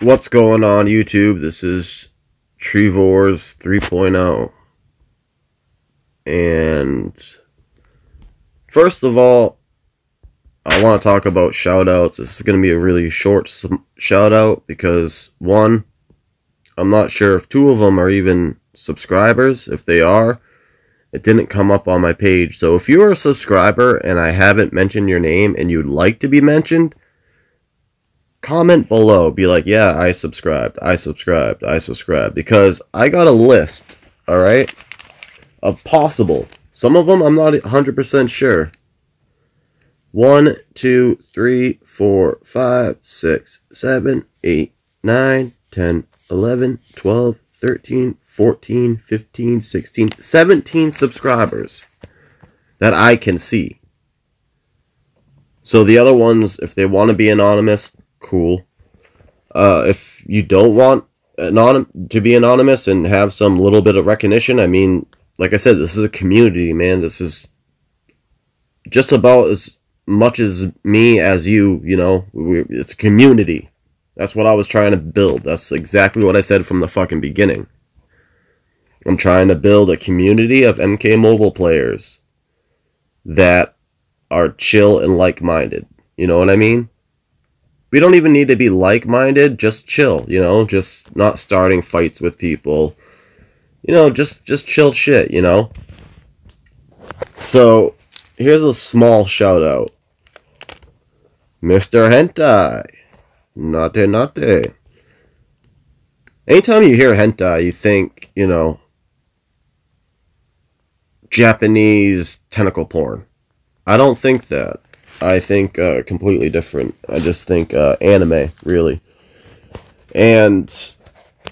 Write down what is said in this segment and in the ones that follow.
What's going on YouTube? This is Treevors 3.0. And first of all, I want to talk about shoutouts. This is going to be a really short shoutout because one, I'm not sure if two of them are even subscribers. If they are, it didn't come up on my page. So if you're a subscriber and I haven't mentioned your name and you'd like to be mentioned, comment below. Be like, yeah, I subscribed, because I got a list, alright, of possible. Some of them I'm not 100% sure. 1, 2, 3, 4, 5, 6, 7, 8, 9, 10, 11, 12, 13, 14, 15, 16, 17 subscribers that I can see. So the other ones, if they want to be anonymous, cool. If you don't want to be anonymous and have some little bit of recognition, I mean, like I said, this is a community, man. This is just about as much as me as you, you know. It's a community. That's what I was trying to build. That's exactly what I said from the fucking beginning. I'm trying to build a community of MK Mobile players that are chill and like-minded. You know what I mean? We don't even need to be like-minded, just chill, you know, just not starting fights with people. You know, just chill shit, you know. So, here's a small shout out. Mr. Hentai. Nate. Anytime you hear hentai, you think, you know, Japanese tentacle porn. I don't think that. I think completely different. I just think anime, really. And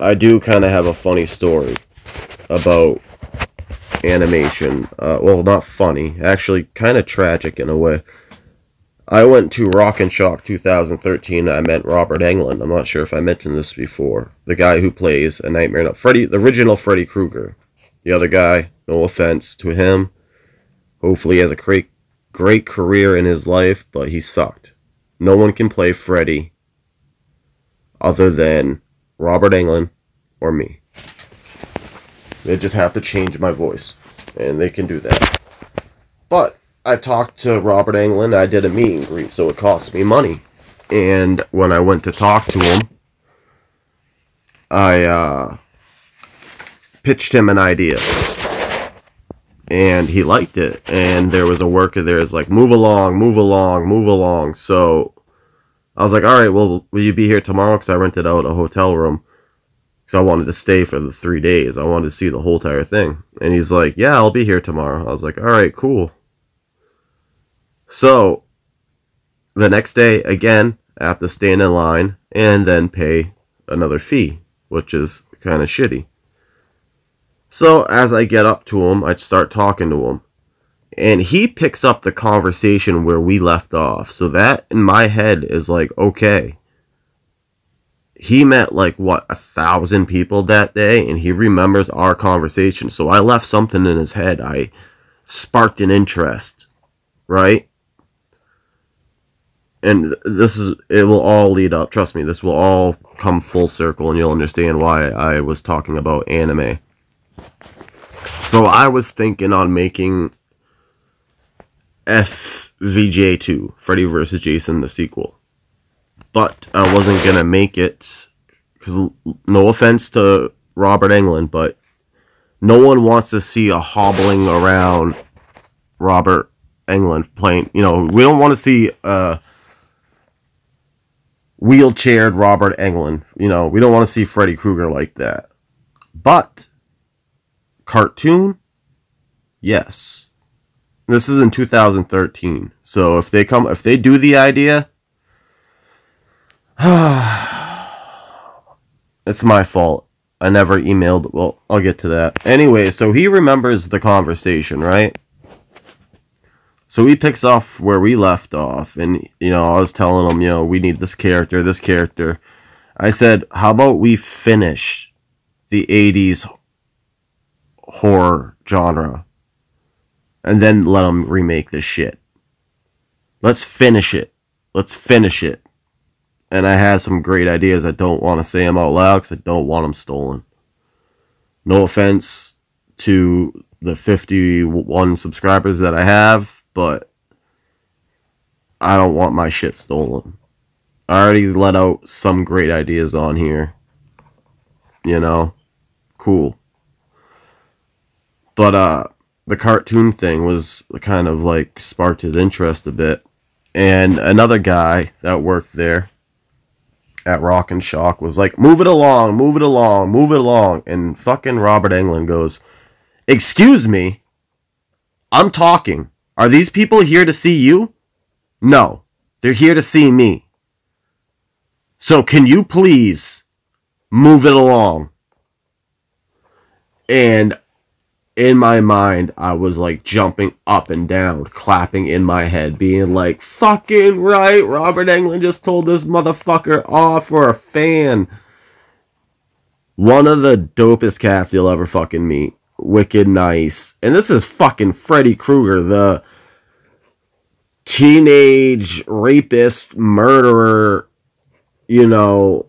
I do kind of have a funny story about animation. Well, not funny. Actually, kind of tragic in a way. I went to Rock and Shock 2013. I met Robert Englund. I'm not sure if I mentioned this before. The guy who plays A Nightmare on Freddy, the original Freddy Krueger. The other guy, no offense to him. Hopefully he has a great career in his life, but he sucked. No one can play Freddy other than Robert Englund or me. They just have to change my voice, and they can do that. But I talked to Robert Englund. I did a meet and greet, so it cost me money. And when I went to talk to him, I pitched him an idea. And he liked it. And there was a worker there that's like, move along. So I was like, all right, well, will you be here tomorrow? Because I rented out a hotel room. Because I wanted to stay for the 3 days. I wanted to see the whole entire thing. And he's like, yeah, I'll be here tomorrow. I was like, all right, cool. So the next day, again, I have to stand in line and then pay another fee, which is kind of shitty. So as I get up to him, I start talking to him. And he picks up the conversation where we left off. So that, in my head, is like, okay. He met, like, what, 1,000 people that day, and he remembers our conversation. So I left something in his head. I sparked an interest, right? And it will all lead up. Trust me, this will all come full circle, and you'll understand why I was talking about anime. So I was thinking on making FVJ2, Freddy vs. Jason, the sequel. But I wasn't going to make it, because no offense to Robert Englund, but no one wants to see a hobbling around Robert Englund playing, you know, we don't want to see wheelchaired Robert Englund, you know, we don't want to see Freddy Krueger like that. But cartoon, yes. This is in 2013. So if they do the idea, it's my fault. I never emailed. Well, I'll get to that. Anyway, so he remembers the conversation, right? So he picks off where we left off, and, you know, I was telling him, you know, we need this character. I said, how about we finish the 80s horror genre and then let them remake this shit. Let's finish it. And I had some great ideas. I don't want to say them out loud because I don't want them stolen. No offense to the 51 subscribers that I have, but I don't want my shit stolen. I already let out some great ideas on here. You know? Cool. But the cartoon thing was kind of like sparked his interest a bit. And another guy that worked there at Rock and Shock was like, move it along, move it along, move it along. And fucking Robert Englund goes, excuse me, I'm talking. Are these people here to see you? No, they're here to see me. So can you please move it along? And in my mind, I was like jumping up and down, clapping in my head, being like, fucking right, Robert Englund just told this motherfucker off for a fan. One of the dopest cats you'll ever fucking meet. Wicked nice. And this is fucking Freddy Krueger, the teenage rapist, murderer, you know,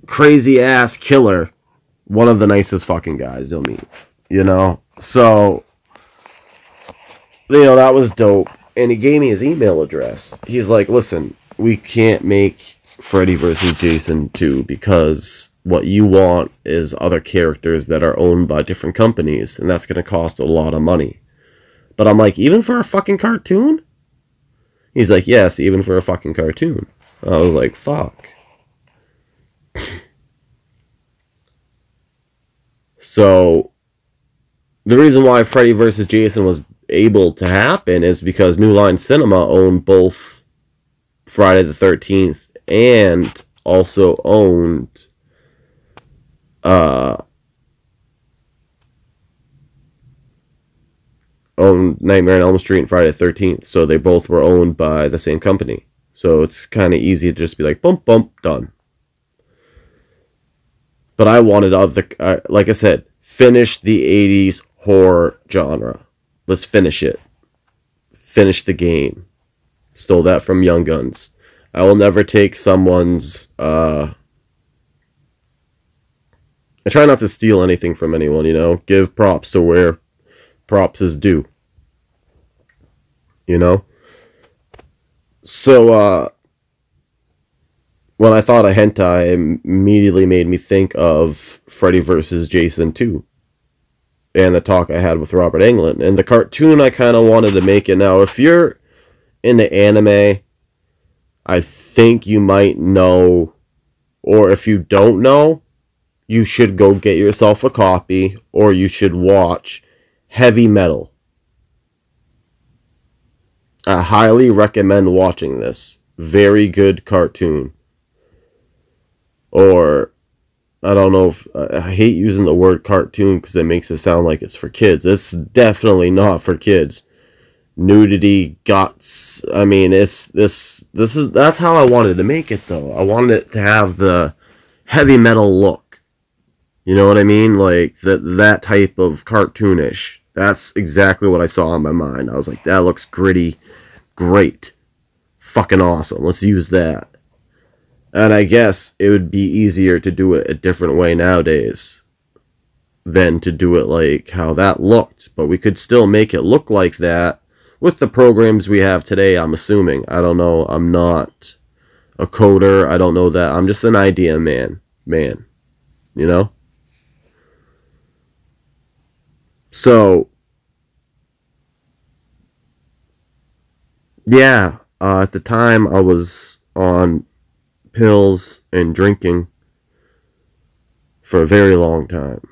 crazy ass killer. One of the nicest fucking guys you'll meet, you know? So, you know, that was dope. And he gave me his email address. He's like, listen, we can't make Freddy vs. Jason 2 because what you want is other characters that are owned by different companies, and that's going to cost a lot of money. But I'm like, even for a fucking cartoon? He's like, yes, even for a fucking cartoon. I was like, fuck. So, the reason why Freddy vs. Jason was able to happen is because New Line Cinema owned both Friday the 13th and also owned Nightmare on Elm Street and Friday the 13th. So they both were owned by the same company. So it's kind of easy to just be like, bump, bump, done. But I wanted other, like I said, finish the 80s horror genre. Let's finish it. Finish the game. Stole that from Young Guns. I will never take someone's, I try not to steal anything from anyone, you know? Give props to where props is due. You know? So, when I thought of hentai, it immediately made me think of Freddy vs. Jason 2. And the talk I had with Robert Englund. And the cartoon, I kind of wanted to make it. Now, if you're into anime, I think you might know, or if you don't know, you should go get yourself a copy, or you should watch Heavy Metal. I highly recommend watching this. Very good cartoon. Or, I don't know if, I hate using the word cartoon because it makes it sound like it's for kids. It's definitely not for kids. Nudity, guts, I mean, that's how I wanted to make it though. I wanted it to have the heavy metal look. You know what I mean? Like, that type of cartoonish. That's exactly what I saw in my mind. I was like, that looks gritty, great, fucking awesome. Let's use that. And I guess it would be easier to do it a different way nowadays than to do it like how that looked. But we could still make it look like that with the programs we have today, I'm assuming. I don't know. I'm not a coder. I don't know that. I'm just an idea man. You know? So, yeah. At the time, I was on pills and drinking for a very long time,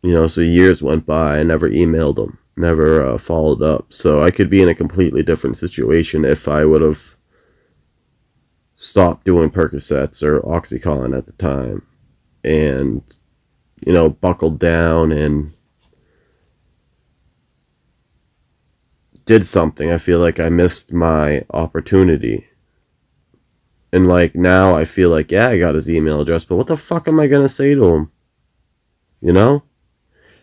you know, so years went by. I never emailed them, never followed up, so I could be in a completely different situation if I would have stopped doing Percocets or Oxycontin at the time and, you know, buckled down and did something. I feel like I missed my opportunity. And, like, now I feel like, yeah, I got his email address, but what the fuck am I going to say to him? You know?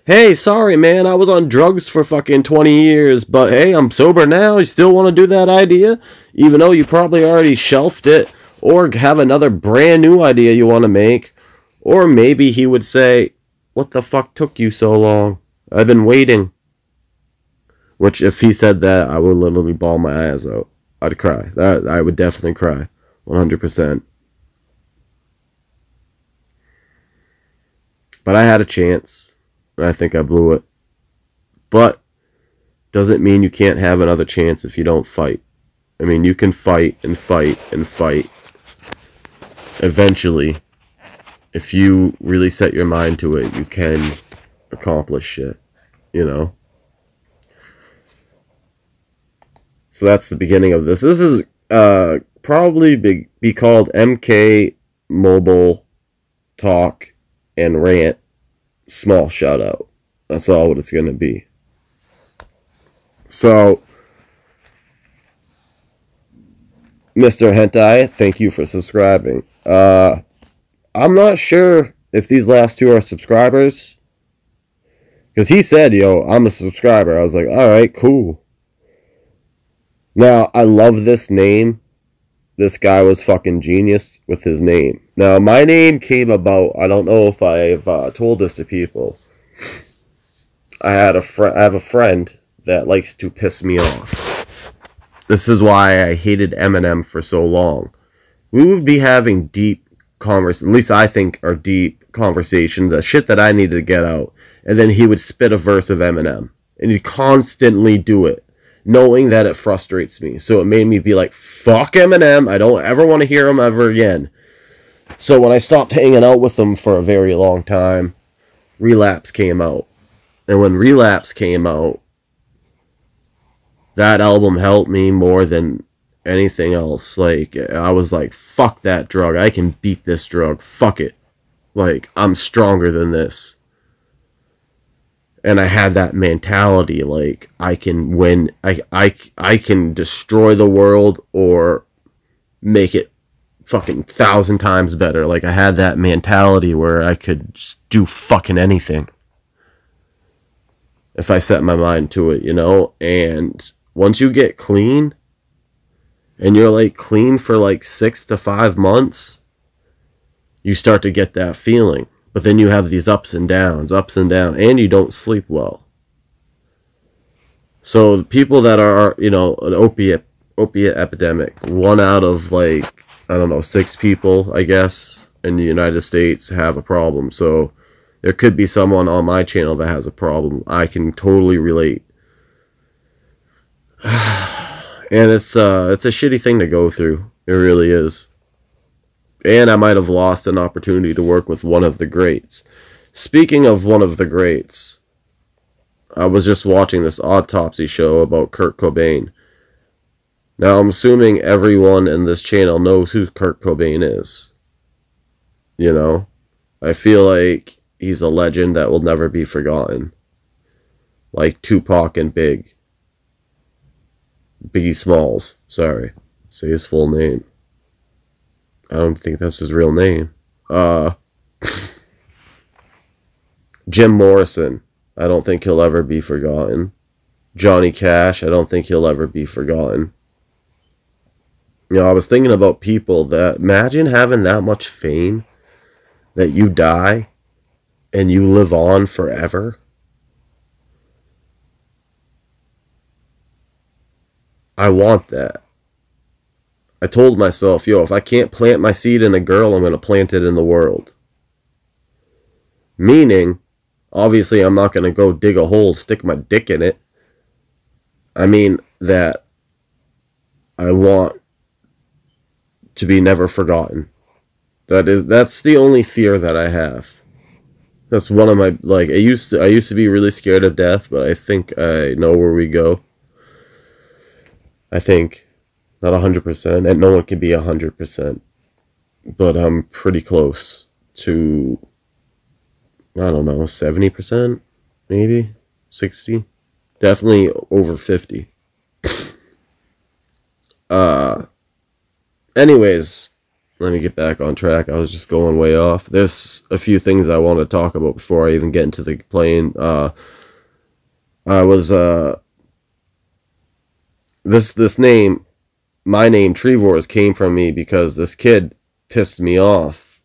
hey, sorry, man, I was on drugs for fucking 20 years, but hey, I'm sober now. You still want to do that idea? Even though you probably already shelved it, or have another brand new idea you want to make. Or maybe he would say, what the fuck took you so long? I've been waiting. Which, if he said that, I would literally bawl my eyes out. I'd cry. I would definitely cry. 100%. But I had a chance. And I think I blew it. But doesn't mean you can't have another chance if you don't fight. I mean, you can fight and fight and fight. Eventually, if you really set your mind to it, you can accomplish shit. You know? So that's the beginning of this. This is probably be called MK Mobile Talk and Rant Small Shout Out. That's all what it's going to be. So, Mr. Hentai, thank you for subscribing. I'm not sure if these last two are subscribers. Because he said, yo, I'm a subscriber. I was like, alright, cool. Now, I love this name. This guy was fucking genius with his name. Now, my name came about, I don't know if I've told this to people. I have a friend that likes to piss me off. This is why I hated Eminem for so long. We would be having deep conversations, at least I think are deep conversations, that shit that I needed to get out. And then he would spit a verse of Eminem. And he'd constantly do it, knowing that it frustrates me. So it made me be like, fuck Eminem. I don't ever want to hear him ever again. So when I stopped hanging out with him for a very long time, Relapse came out. And when Relapse came out, that album helped me more than anything else. Like, I was like, fuck that drug. I can beat this drug. Fuck it. Like, I'm stronger than this. And I had that mentality, like, I can win, I can destroy the world or make it fucking 1,000 times better. Like, I had that mentality where I could just do fucking anything if I set my mind to it, you know? And once you get clean, and you're, like, clean for, like, 6 to 5 months, you start to get that feeling. But then you have these ups and downs, and you don't sleep well. So the people that are, you know, an opiate epidemic, 1 out of, like, I don't know, 6 people, I guess, in the United States have a problem. So there could be someone on my channel that has a problem. I can totally relate. And it's a shitty thing to go through. It really is. And I might have lost an opportunity to work with one of the greats. Speaking of one of the greats, I was just watching this autopsy show about Kurt Cobain. Now, I'm assuming everyone in this channel knows who Kurt Cobain is. You know? I feel like he's a legend that will never be forgotten. Like Tupac and Biggie Smalls. Sorry. Say his full name. I don't think that's his real name. Jim Morrison. I don't think he'll ever be forgotten. Johnny Cash. I don't think he'll ever be forgotten. You know, I was thinking about people that, imagine having that much fame that you die and you live on forever. I want that. I told myself, yo, if I can't plant my seed in a girl, I'm going to plant it in the world. Meaning, obviously, I'm not going to go dig a hole, stick my dick in it. I mean that I want to be never forgotten. That's the only fear that I have. That's one of my, like, I used to be really scared of death, but I think I know where we go. I think. Not 100%, and no one can be 100%. But I'm pretty close to, I don't know, 70%? Maybe? 60? Definitely over 50. Anyways, let me get back on track. I was just going way off. There's a few things I want to talk about before I even get into the playing. I was this name, my name Trevors, came from me because this kid pissed me off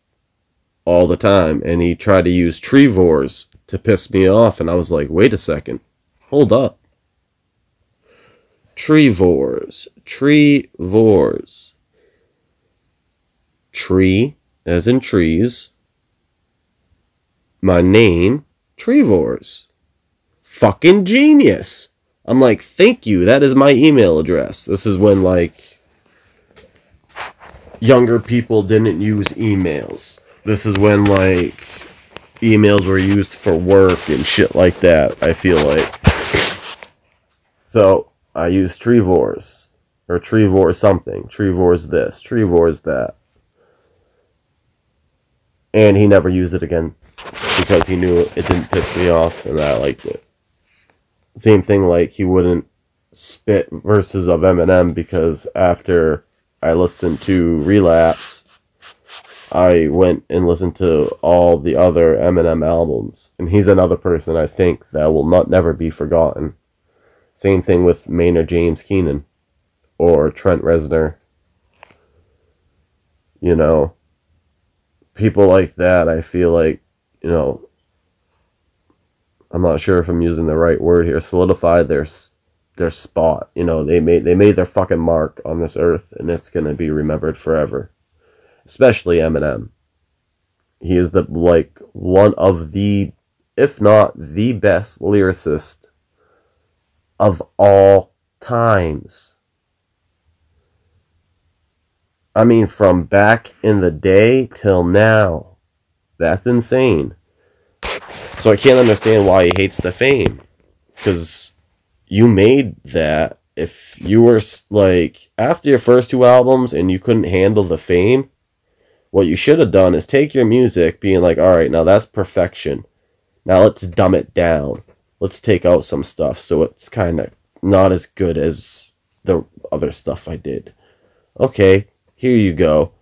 all the time, and he tried to use Trevors to piss me off, and I was like, wait a second, hold up. Trevors. Tree, as in trees. My name, Trevors. Fucking genius. I'm like, thank you, that is my email address. This is when, like, younger people didn't use emails. This is when, like, emails were used for work and shit like that, I feel like. So, I used Trevors. Or Trevor something. Trevors this. Trevors that. And he never used it again. Because he knew it didn't piss me off and I liked it. Same thing, like, he wouldn't spit verses of Eminem because after I listened to Relapse, I went and listened to all the other Eminem albums. And he's another person, I think, that will never be forgotten. Same thing with Maynard James Keenan. Or Trent Reznor. You know, people like that, I feel like, you know, I'm not sure if I'm using the right word here, solidified their spot. You know, they made their fucking mark on this earth, and it's going to be remembered forever. Especially Eminem. He is one of the, if not the best lyricist of all times. I mean, from back in the day till now. That's insane. So I can't understand why he hates the fame. Because you made that. If you were, like, after your first two albums and you couldn't handle the fame, what you should have done is take your music, being like, alright, now that's perfection. Now let's dumb it down. Let's take out some stuff so it's kind of not as good as the other stuff I did. Okay, here you go.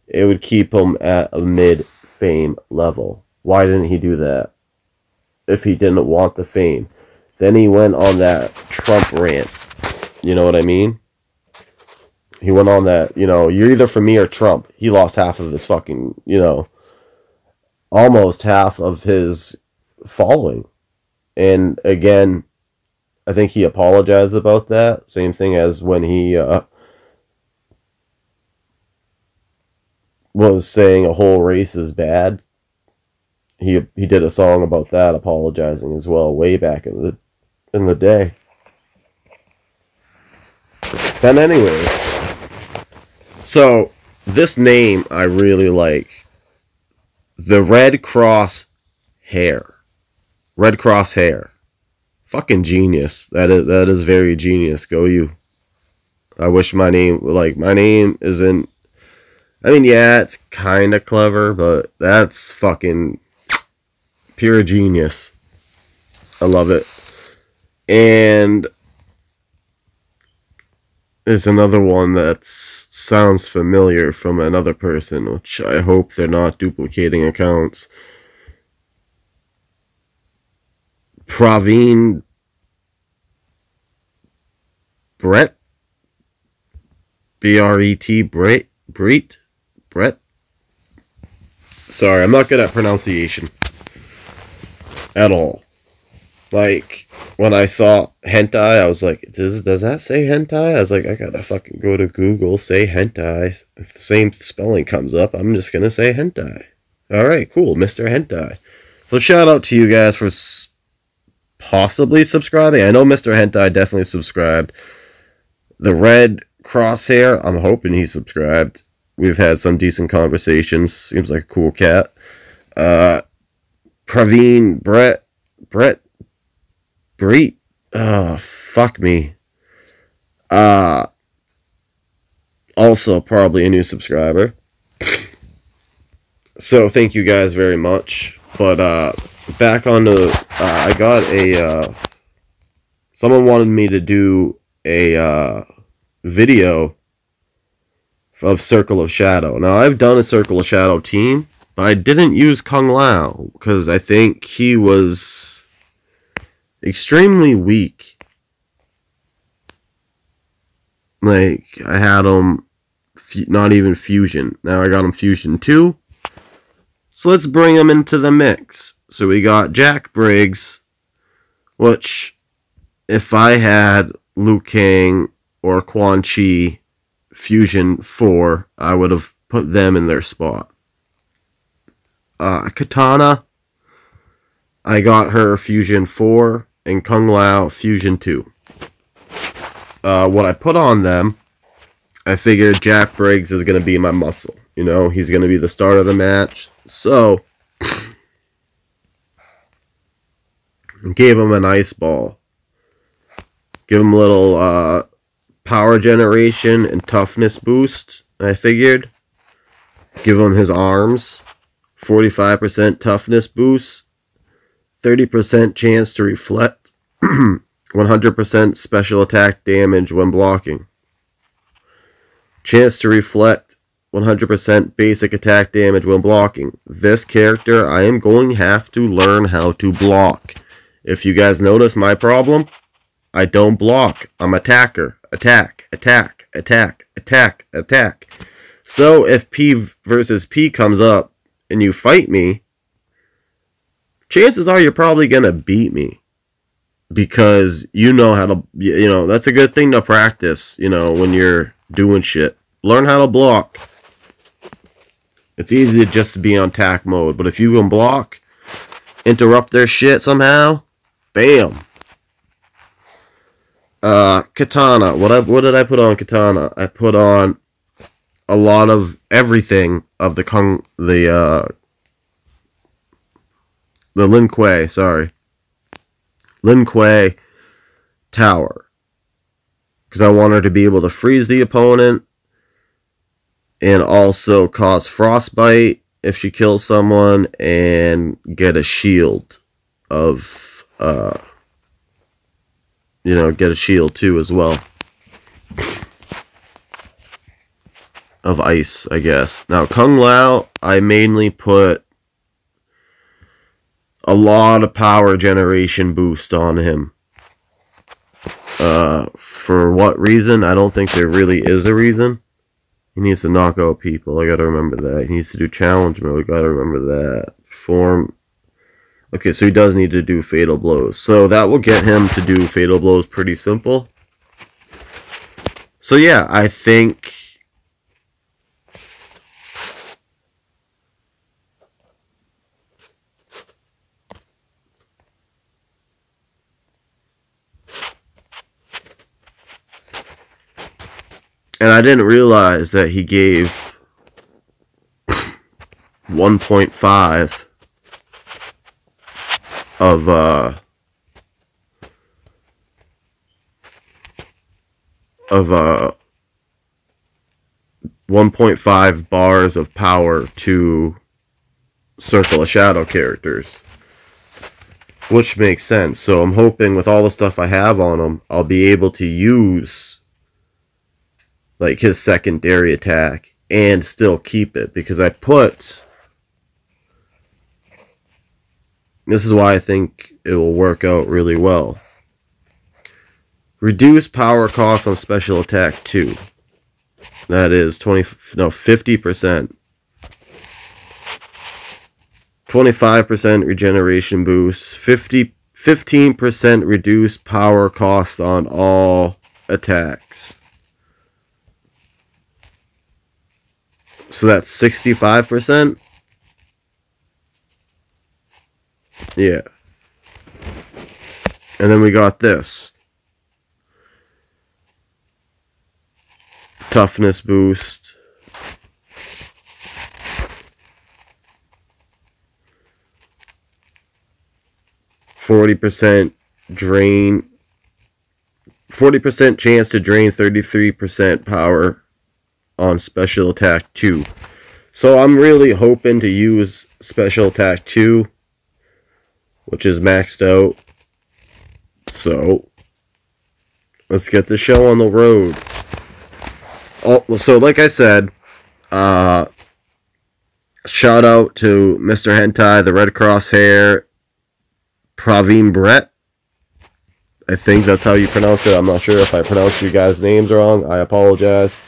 It would keep him at a mid-fame level. Why didn't he do that? If he didn't want the fame. Then he went on that Trump rant. You know what I mean? He went on that, you know, you're either for me or Trump. He lost half of his fucking, you know, almost half of his following. And again, I think he apologized about that. Same thing as when he was saying a whole race is bad. He did a song about that, apologizing as well, way back in the day. Then anyways, so this name I really like. The Red Cross Hair. Red Cross Hair. Fucking genius. That is very genius. Go you. I wish my name, like, my name isn't, I mean, yeah, it's kind of clever, but that's fucking pure genius. I love it. And there's another one that sounds familiar from another person, which I hope they're not duplicating accounts. Praveen Brett? B-R-E-T, Brett? Sorry, I'm not good at pronunciation. At all. Like, when I saw hentai, I was like, does that say hentai? I was like, I gotta fucking go to Google, say hentai. If the same spelling comes up, I'm just gonna say hentai. Alright, cool, Mr. Hentai. So shout out to you guys for possibly subscribing. I know Mr. Hentai definitely subscribed. The Red Crosshair, I'm hoping he subscribed. We've had some decent conversations. Seems like a cool cat. Praveen Brett. Oh, fuck me. Also probably a new subscriber. So thank you guys very much. But back on the I got a someone wanted me to do a video of Circle of Shadow. Now, I've done a Circle of Shadow team, but I didn't use Kung Lao because I think he was extremely weak. Like, I had him not even Fusion. Now I got him Fusion 2. So let's bring him into the mix. So we got Jack Briggs, which, if I had Liu Kang or Quan Chi Fusion 4, I would have put them in their spot. Katana, I got her Fusion 4, and Kung Lao Fusion 2. What I put on them, I figured Jack Briggs is going to be my muscle. You know, he's going to be the start of the match. So, gave him an ice ball. Give him a little power generation and toughness boost, I figured. Give him his arms. 45% toughness boost. 30% chance to reflect. 100% special attack damage when blocking. Chance to reflect 100% basic attack damage when blocking. This character, I am going to have to learn how to block. If you guys notice my problem, I don't block. I'm attacker. Attack, attack, attack, attack, attack. So if P versus P comes up and you fight me, chances are you're probably going to beat me. Because you know how to, you know, that's a good thing to practice, you know, when you're doing shit. Learn how to block. It's easy to just be on attack mode, but if you can block, interrupt their shit somehow, bam. Katana. What did I put on Katana? I put on a lot of everything of the Lin Kuei, sorry. Lin Kuei tower. Because I want her to be able to freeze the opponent and also cause frostbite if she kills someone and get a shield of, you know, get a shield too as well. Of ice, I guess. Now, Kung Lao, I mainly put a lot of power generation boost on him. For what reason? I don't think there really is a reason. He needs to knock out people. I gotta remember that. He needs to do challenge mode. I gotta remember that. Form. Okay, so he does need to do fatal blows. So that will get him to do fatal blows pretty simple. So yeah, I think and I didn't realize that he gave 1.5 of 1.5 bars of power to Circle of Shadow characters. Which makes sense. So I'm hoping with all the stuff I have on him, I'll be able to use like his secondary attack and still keep it, because I put, this is why I think it will work out really well. Reduce power cost on special attack 2. That is 50%. 25% regeneration boost, 15% reduced power cost on all attacks. So that's 65%? Yeah. And then we got this. Toughness boost. %40 drain. 40% chance to drain 33% power on special attack 2. So I'm really hoping to use special attack 2, which is maxed out. So let's get the show on the road. So like I said, shout out to Mr. Hentai, the Red Cross Hair, Praveen Brett. I think that's how you pronounce it. I'm not sure if I pronounced you guys' names wrong. I apologize.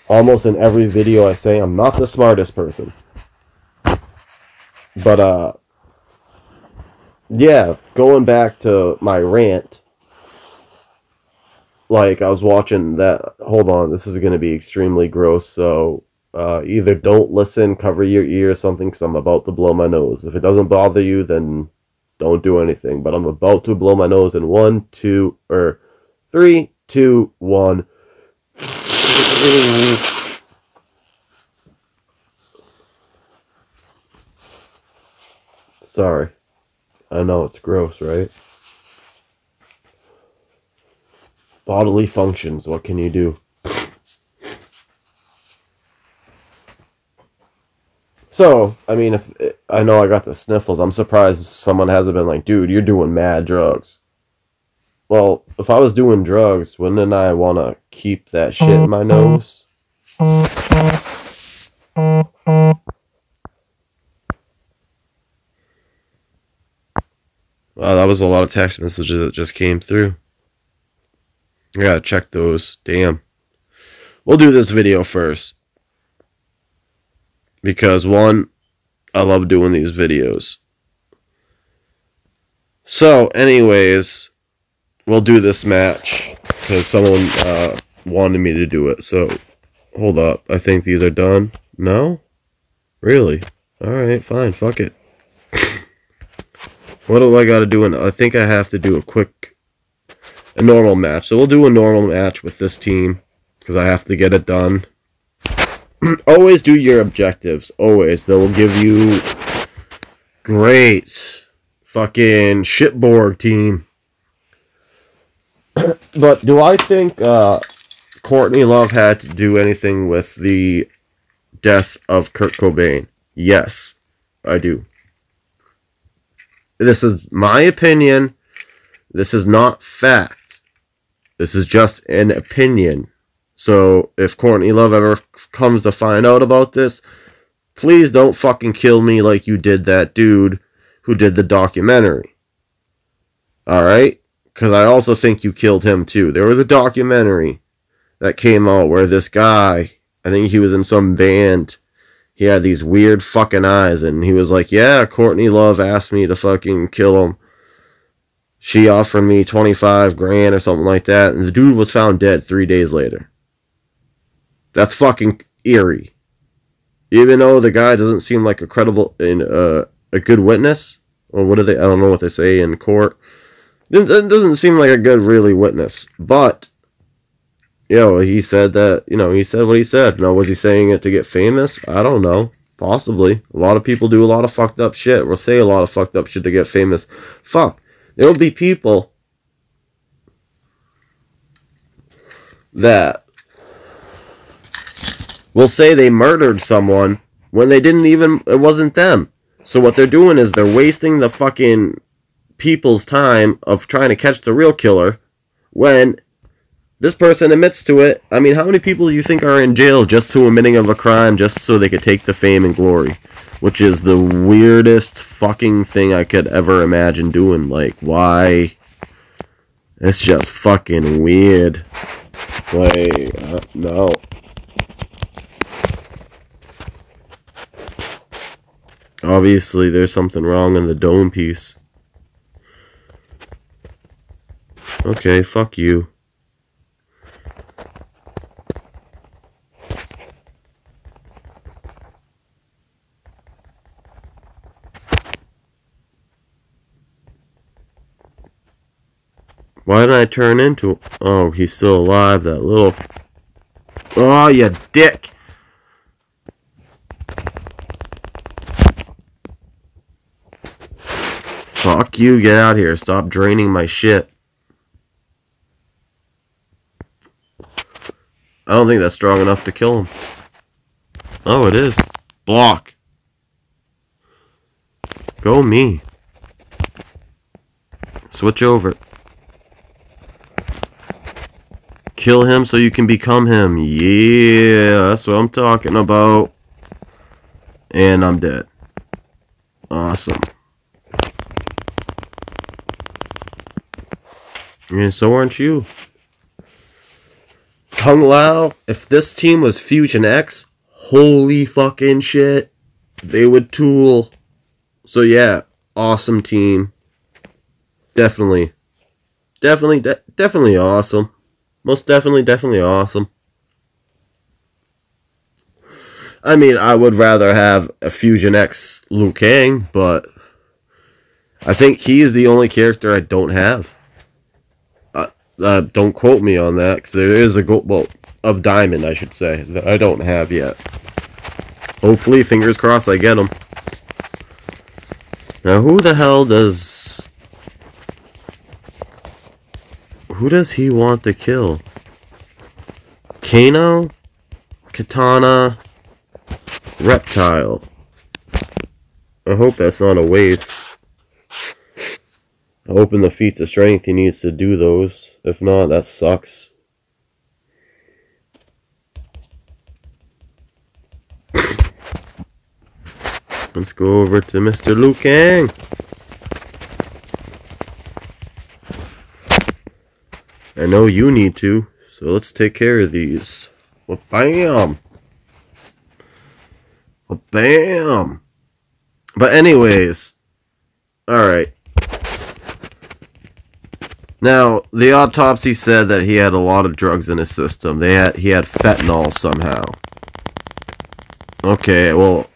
Almost in every video I say I'm not the smartest person. But, yeah, going back to my rant. Like, I was watching that. Hold on, this is going to be extremely gross, so either don't listen, cover your ears, something, because I'm about to blow my nose. If it doesn't bother you, then don't do anything. But I'm about to blow my nose in 1, 2, or 3, 2, 1. Sorry. I know it's gross, right? Bodily functions, what can you do? So, I mean, if I know I got the sniffles, I'm surprised someone hasn't been like, dude, you're doing mad drugs. Well, if I was doing drugs, wouldn't I want to keep that shit in my nose? Wow, that was a lot of text messages that just came through. I gotta check those. Damn. We'll do this video first. Because, one, I love doing these videos. So, anyways, we'll do this match. Because someone wanted me to do it. So, hold up. I think these are done. No? Really? Alright, fine. Fuck it. What do I gotta do? I think I have to do a normal match. So we'll do a normal match with this team. Because I have to get it done. Always do your objectives. Always. They will give you great fucking shitborg team. But do I think Courtney Love had to do anything with the death of Kurt Cobain? Yes, I do. This is my opinion. This is not fact. This is just an opinion. So, if Courtney Love ever comes to find out about this, please don't fucking kill me like you did that dude who did the documentary. Alright? Because I also think you killed him too. There was a documentary that came out where this guy, I think he was in some band, he had these weird fucking eyes, and he was like, yeah, Courtney Love asked me to fucking kill him. She offered me 25 grand or something like that, and the dude was found dead 3 days later. That's fucking eerie. Even though the guy doesn't seem like a credible, a good witness, or what do they? I don't know what they say in court. It doesn't seem like a good, really witness. But, he said that. He said what he said. Now, was he saying it to get famous? I don't know. Possibly. A lot of people do a lot of fucked up shit, or say a lot of fucked up shit to get famous. Fuck. There will be people that will say they murdered someone when they didn't even, it wasn't them. So what they're doing is they're wasting the fucking people's time of trying to catch the real killer when this person admits to it. I mean, how many people do you think are in jail just to admitting of a crime just so they could take the fame and glory? Which is the weirdest fucking thing I could ever imagine doing. Like, why? It's just fucking weird. Like, no. Obviously, there's something wrong in the dome piece. Okay, fuck you. Why did I turn into... Oh, he's still alive, that little... Oh, you dick! Fuck you, get out here. Stop draining my shit. I don't think that's strong enough to kill him. Oh, it is. Block. Go me. Switch over. Kill him so you can become him. Yeah, that's what I'm talking about. And I'm dead. Awesome. And so aren't you. Kung Lao, if this team was Fusion X, holy fucking shit, they would tool. So yeah, awesome team. Definitely awesome. Most definitely awesome. I mean, I would rather have a Fusion X Liu Kang, but I think he is the only character I don't have. Don't quote me on that, because there is a gold, well, of Diamond, I should say, that I don't have yet. Hopefully, fingers crossed, I get him. Now, who the hell does... Who does he want to kill? Kano? Katana? Reptile. I hope that's not a waste. I hope in the feats of strength he needs to do those. If not, that sucks. Let's go over to Mr. Liu Kang. I know you need to, so let's take care of these. Well, bam! Well, bam! But anyways, alright. Now, the autopsy said that he had a lot of drugs in his system. He had fentanyl somehow. Okay, well,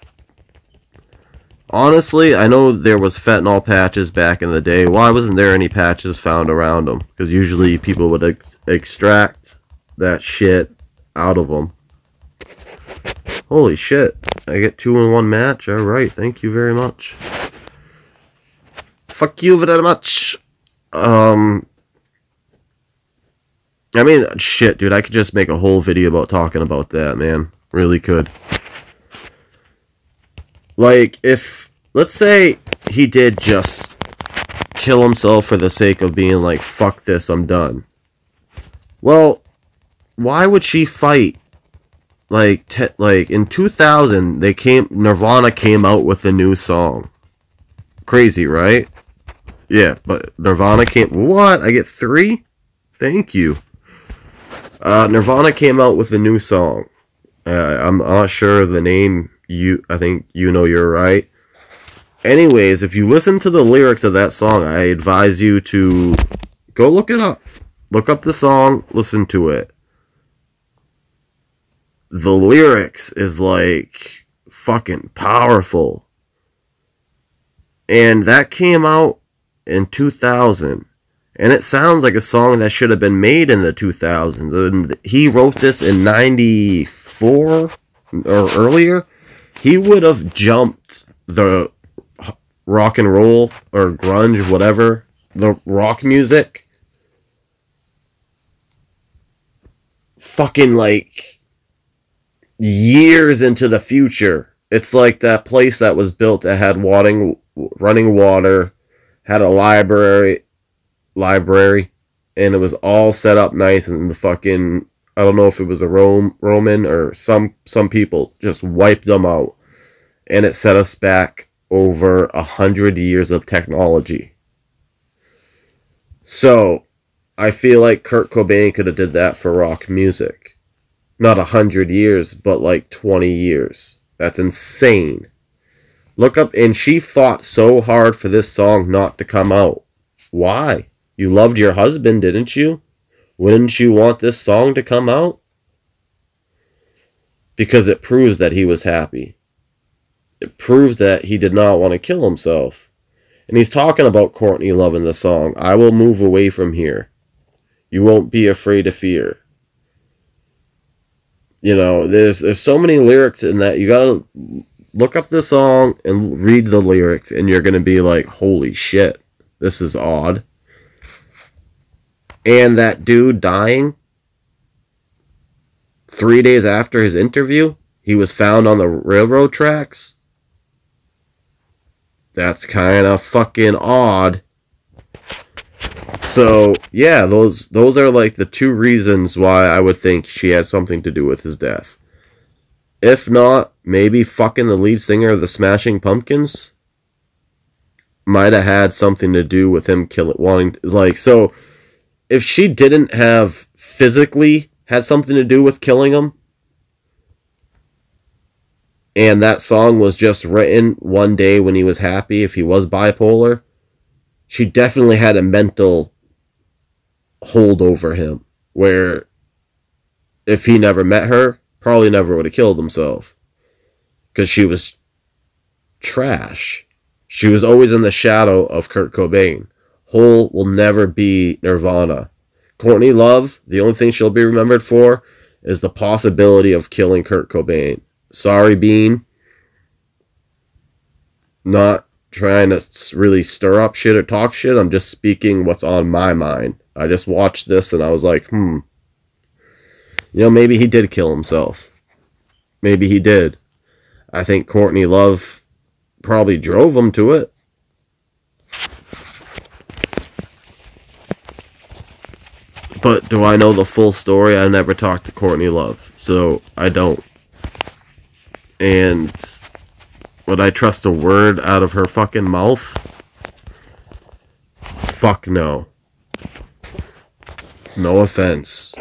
honestly, I know there was fentanyl patches back in the day. Why wasn't there any patches found around him? Because usually people would extract that shit out of them. Holy shit. I get 2 in 1 match. Alright, thank you very much. Fuck you very much. I mean, shit, dude, I could just make a whole video about talking about that, man. Really could. Like, if, let's say he did just kill himself for the sake of being like, fuck this, I'm done. Well, why would she fight? Like in 2000, Nirvana came out with a new song. Crazy, right? Yeah, but Nirvana came, what? I get 3? Thank you. Nirvana came out with a new song. I'm not sure of the name. I think you know you're right. Anyways, if you listen to the lyrics of that song, I advise you to go look it up. Look up the song, listen to it. The lyrics is like fucking powerful. And that came out in 2000. And it sounds like a song that should have been made in the 2000s. And he wrote this in 94 or earlier. He would have jumped the rock and roll or grunge, whatever, the rock music. Fucking like years into the future. It's like that place that was built that had running water, had a library, and it was all set up nice, and the fucking, I don't know if it was a Roman or some people just wiped them out, and it set us back over 100 years of technology. So I feel like Kurt Cobain could have did that for rock music. Not 100 years, but like 20 years. That's insane. Look up, and she fought so hard for this song not to come out. Why? You loved your husband, didn't you? Wouldn't you want this song to come out? Because it proves that he was happy. It proves that he did not want to kill himself. And he's talking about Courtney Love in the song. I will move away from here. You won't be afraid of fear. You know, there's so many lyrics in that. You gotta look up the song and read the lyrics, and you're gonna be like, holy shit, this is odd. And that dude dying 3 days after his interview, he was found on the railroad tracks. That's kind of fucking odd. So, yeah, those are like the two reasons why I would think she had something to do with his death. If not, maybe fucking the lead singer of the Smashing Pumpkins might have had something to do with him wanting, like, so if she didn't have physically had something to do with killing him, and that song was just written one day when he was happy, if he was bipolar, she definitely had a mental hold over him, where if he never met her, probably never would have killed himself. Because she was trash. She was always in the shadow of Kurt Cobain. Hole will never be Nirvana. Courtney Love, the only thing she'll be remembered for is the possibility of killing Kurt Cobain. Sorry, Bean. Not trying to really stir up shit or talk shit. I'm just speaking what's on my mind. I just watched this and I was like, You know, maybe he did kill himself. Maybe he did. I think Courtney Love probably drove him to it. But do I know the full story? I never talked to Courtney Love, so I don't. And would I trust a word out of her fucking mouth? Fuck no. No offense.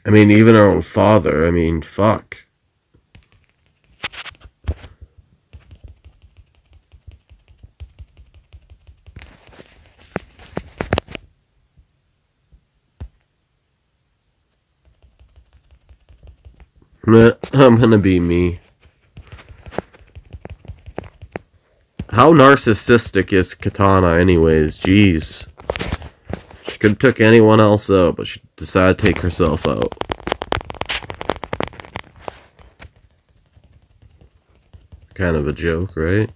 I mean, even her own father, I mean, fuck. I'm gonna be me. How narcissistic is Katana anyways? Jeez. She could have took anyone else out, but she decided to take herself out. Kind of a joke, right?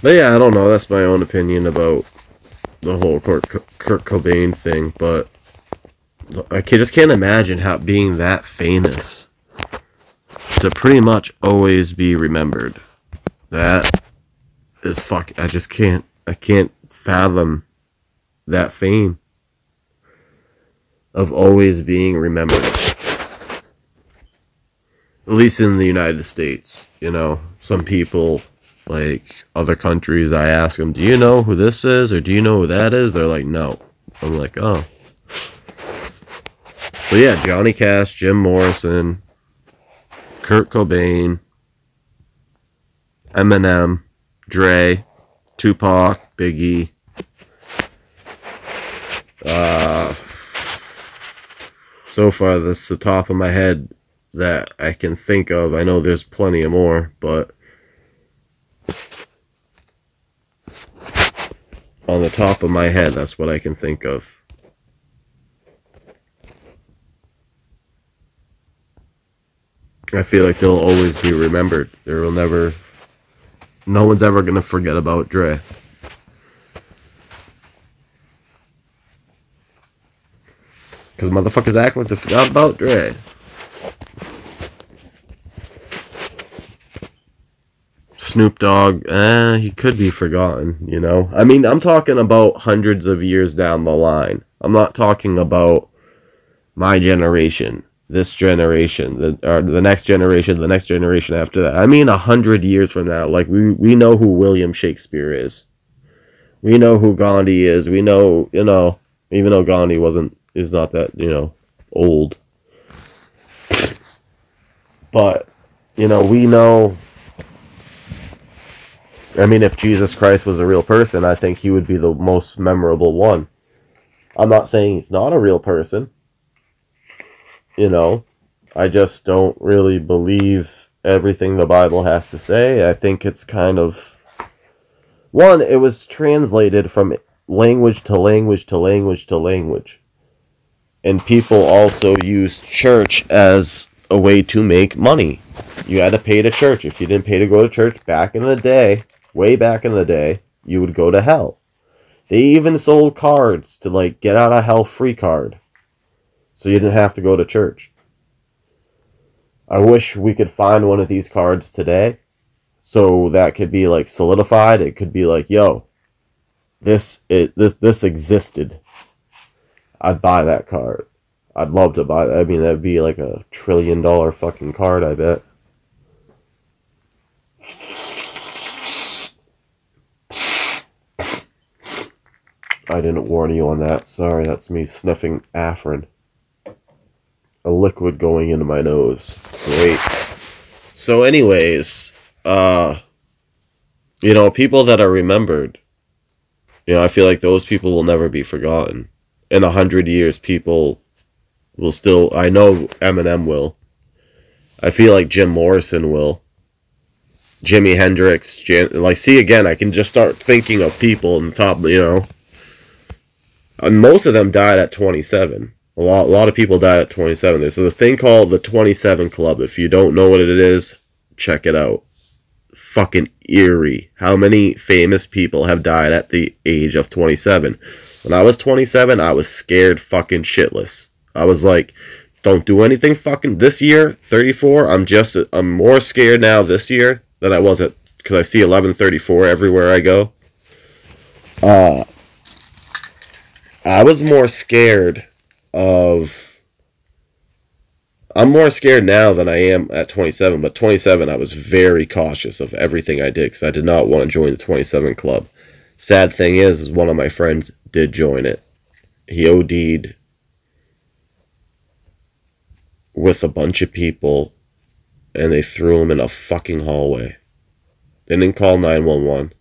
But yeah, I don't know. That's my own opinion about the whole Kurt Cobain thing, but I just can't imagine how being that famous to pretty much always be remembered. That is fuck. I just can't. I can't fathom that fame of always being remembered. At least in the United States, you know, some people, like other countries, I ask them, do you know who this is or do you know who that is? They're like, no. I'm like, oh. But yeah, Johnny Cash, Jim Morrison, Kurt Cobain, Eminem, Dre, Tupac, Biggie. So far, that's the top of my head that I can think of. I know there's plenty of more, but on the top of my head, that's what I can think of. I feel like they'll always be remembered. There will never... No one's ever going to forget about Dre. Because motherfuckers act like they forgot about Dre. Snoop Dogg, he could be forgotten, you know? I mean, I'm talking about hundreds of years down the line. I'm not talking about my generation. This generation, the next generation after that. I mean 100 years from now. Like, we know who William Shakespeare is. We know who Gandhi is. We know, you know, even though Gandhi is not that, you know, old. But, you know, we know... I mean, if Jesus Christ was a real person, I think he would be the most memorable one. I'm not saying he's not a real person. You know, I just don't really believe everything the Bible has to say. I think it's kind of... One, it was translated from language to language to language to language. And people also used church as a way to make money. You had to pay to church. If you didn't pay to go to church back in the day, way back in the day, you would go to hell. They even sold cards to, like, get out of hell free card. So you didn't have to go to church. I wish we could find one of these cards today So that could be like solidified. It could be like, yo, this existed. I'd buy that card. I'd love to buy that. I mean, that'd be like a $1 trillion fucking card, I bet. I didn't warn you on that. Sorry, that's me sniffing Afrin. A liquid going into my nose. Great. So anyways, you know, people that are remembered, you know, I feel like those people will never be forgotten. In 100 years, people will still, I know Eminem will. I feel like Jim Morrison will. Jimi Hendrix, like, see, again, I can just start thinking of people in the top, you know. And most of them died at 27. A lot of people died at 27. There's a thing called the 27 Club. If you don't know what it is, check it out. Fucking eerie. How many famous people have died at the age of 27? When I was 27, I was scared fucking shitless. I was like, don't do anything fucking this year, 34. I'm more scared now this year than I was at, because I see 1134 everywhere I go. I was more scared of, I'm more scared now than I am at 27, but 27 I was very cautious of everything I did because I did not want to join the 27 Club. Sad thing is one of my friends did join it. He OD'd with a bunch of people and they threw him in a fucking hallway. They didn't call 911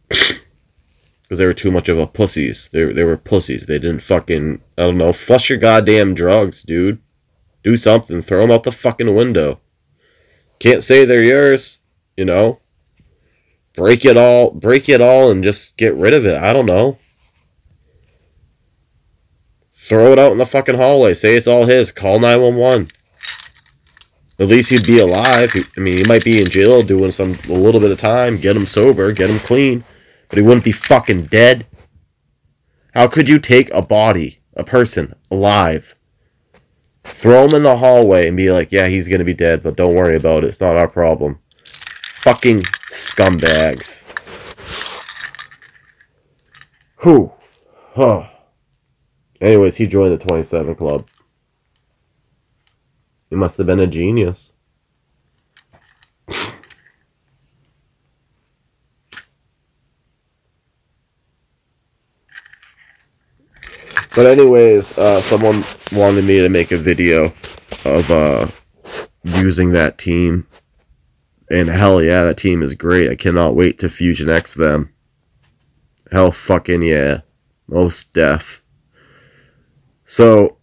because they were too much of a pussies. They were pussies. They didn't fucking, I don't know, flush your goddamn drugs, dude. Do something. Throw them out the fucking window. Can't say they're yours, you know. Break it all and just get rid of it. I don't know. Throw it out in the fucking hallway. Say it's all his. Call 911. At least he'd be alive. I mean, he might be in jail doing a little bit of time. Get him sober. Get him clean. But he wouldn't be fucking dead. How could you take a body, a person, alive, throw him in the hallway and be like, yeah, he's going to be dead, but don't worry about it. It's not our problem. Fucking scumbags. Whew. Huh. Anyways, he joined the 27 Club. He must have been a genius. But anyways, someone wanted me to make a video of using that team. And hell yeah, that team is great. I cannot wait to Fusion X them. Hell fucking yeah. Most def. So,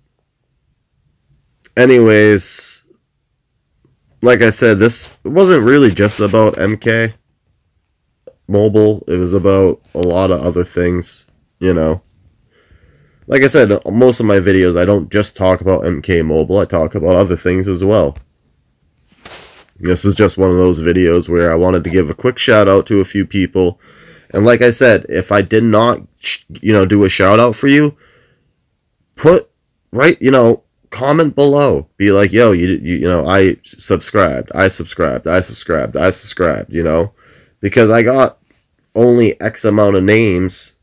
anyways, like I said, this wasn't really just about MK Mobile. It was about a lot of other things, you know. Like I said, most of my videos, I don't just talk about MK Mobile. I talk about other things as well. This is just one of those videos where I wanted to give a quick shout out to a few people. And like I said, if I did not, you know, do a shout out for you, comment below. Be like, yo, you know, I subscribed, you know. Because I got only X amount of names,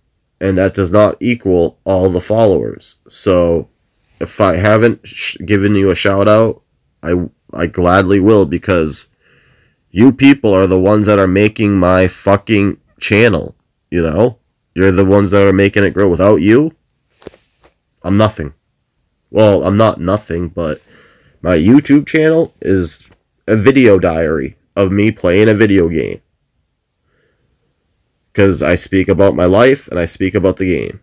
and that does not equal all the followers. So, if I haven't given you a shout out, I gladly will, because you people are the ones that are making my fucking channel, you know? You're the ones that are making it grow. Without you, I'm nothing. Well, I'm not nothing, but my YouTube channel is a video diary of me playing a video game. Because I speak about my life, and I speak about the game.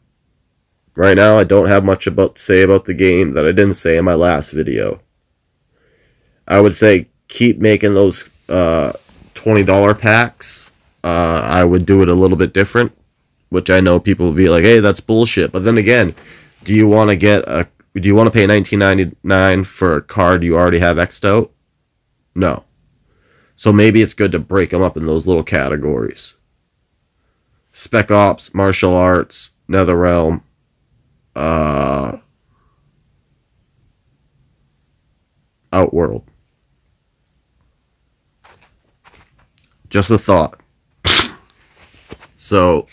Right now, I don't have much to say about the game that I didn't say in my last video. I would say keep making those $20 packs. I would do it a little bit different, which I know people will be like, hey, that's bullshit. But then again, do you want to pay $19.99 for a card you already have X'd out? No. So maybe it's good to break them up in those little categories. Spec Ops, Martial Arts, NetherRealm, Outworld. Just a thought. So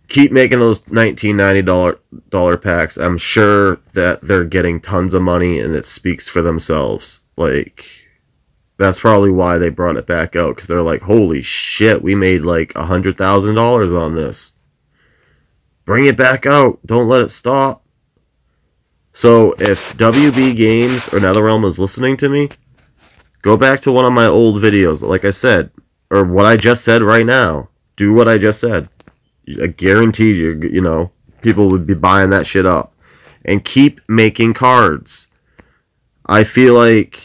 keep making those $19.90 packs. I'm sure that they're getting tons of money, and it speaks for themselves. Like, that's probably why they brought it back out, because they're like, holy shit, we made like $100,000 on this. Bring it back out. Don't let it stop. So if WB Games or NetherRealm is listening to me, go back to one of my old videos, like I said, or what I just said right now. Do what I just said. I guarantee you know, people would be buying that shit up. And keep making cards. I feel like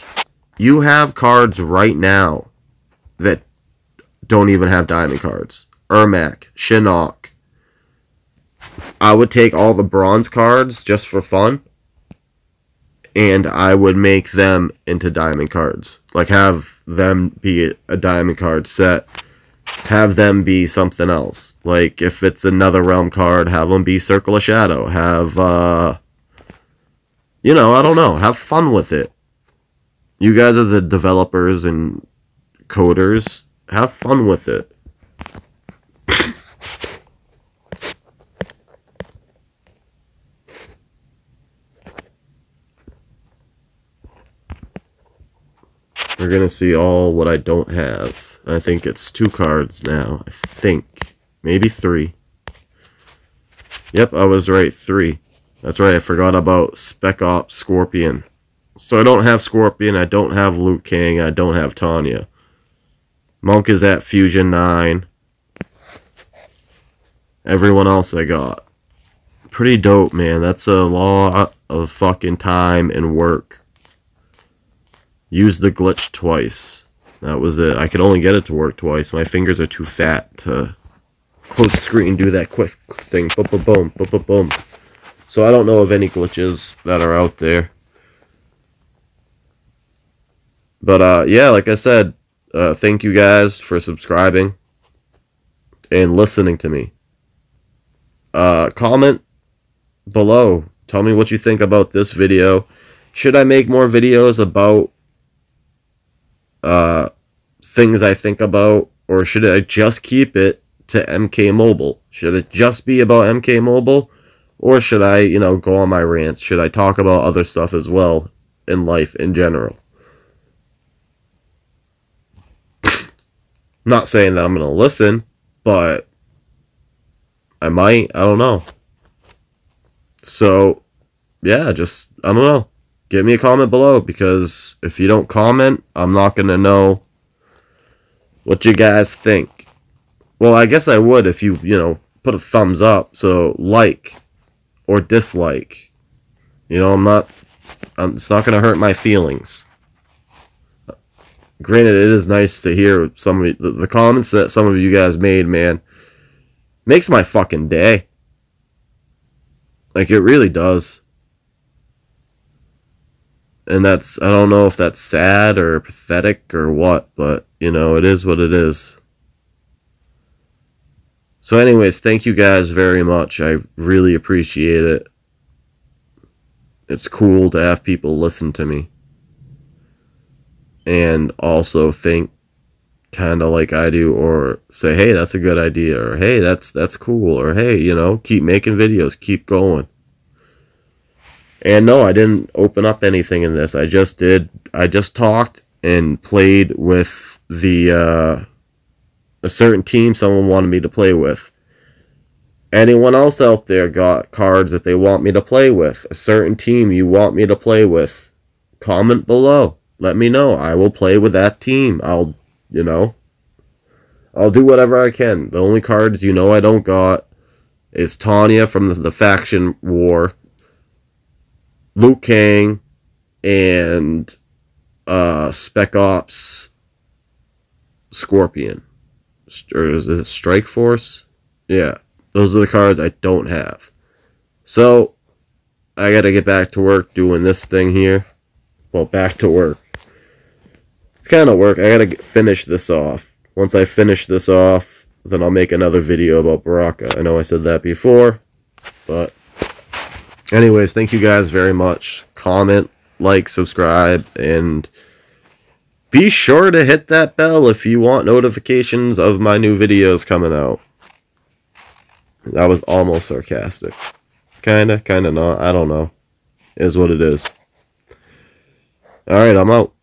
you have cards right now that don't even have diamond cards. Ermac, Shinnok. I would take all the bronze cards just for fun, and I would make them into diamond cards. Like, have them be a diamond card set. Have them be something else. Like, if it's another realm card, have them be Circle of Shadow. Have, you know, I don't know. Have fun with it. You guys are the developers and coders. Have fun with it. We're going to see all what I don't have. I think it's 2 cards now. I think. Maybe 3. Yep, I was right. 3. That's right, I forgot about Spec Ops Scorpion. So I don't have Scorpion, I don't have Liu Kang, I don't have Tanya. Monk is at Fusion 9. Everyone else I got. Pretty dope, man. That's a lot of fucking time and work. Use the glitch twice. That was it. I could only get it to work twice. My fingers are too fat to close the screen and do that quick thing. Boom, boom, boom, boom, boom, boom. So I don't know of any glitches that are out there. But, yeah, like I said, thank you guys for subscribing and listening to me. Comment below. Tell me what you think about this video. Should I make more videos about things I think about, or should I just keep it to MK Mobile? Should it just be about MK Mobile, or should I, you know, go on my rants? Should I talk about other stuff as well in life in general? Not saying that I'm going to listen, but I might. I don't know. So, yeah, just, I don't know. Give me a comment below, because if you don't comment, I'm not going to know what you guys think. Well, I guess I would if you, you know, put a thumbs up. So, like or dislike. You know, it's not going to hurt my feelings. Granted, it is nice to hear some of the comments that some of you guys made, man. Makes my fucking day. Like, it really does. And that's, I don't know if that's sad or pathetic or what, but, you know, it is what it is. So anyways, thank you guys very much. I really appreciate it. It's cool to have people listen to me. And also think kind of like I do, or say, hey, that's a good idea, or hey, that's cool, or hey, you know, keep making videos, keep going. And no, I didn't open up anything in this. I just talked and played with a certain team someone wanted me to play with. Anyone else out there got cards that they want me to play with? A certain team you want me to play with? Comment below. Let me know. I will play with that team. I'll do whatever I can. The only cards you know I don't got is Tanya from the faction war, Liu Kang, and Spec Ops Scorpion. Or is it Strike Force? Yeah, those are the cards I don't have. So, I gotta get back to work doing this thing here. Well, back to work. It's kind of work. I gotta finish this off. Once I finish this off, then I'll make another video about Baraka. I know I said that before, but anyways, thank you guys very much. Comment, like, subscribe, and be sure to hit that bell if you want notifications of my new videos coming out. That was almost sarcastic. Kinda not. I don't know. Is what it is. Alright, I'm out.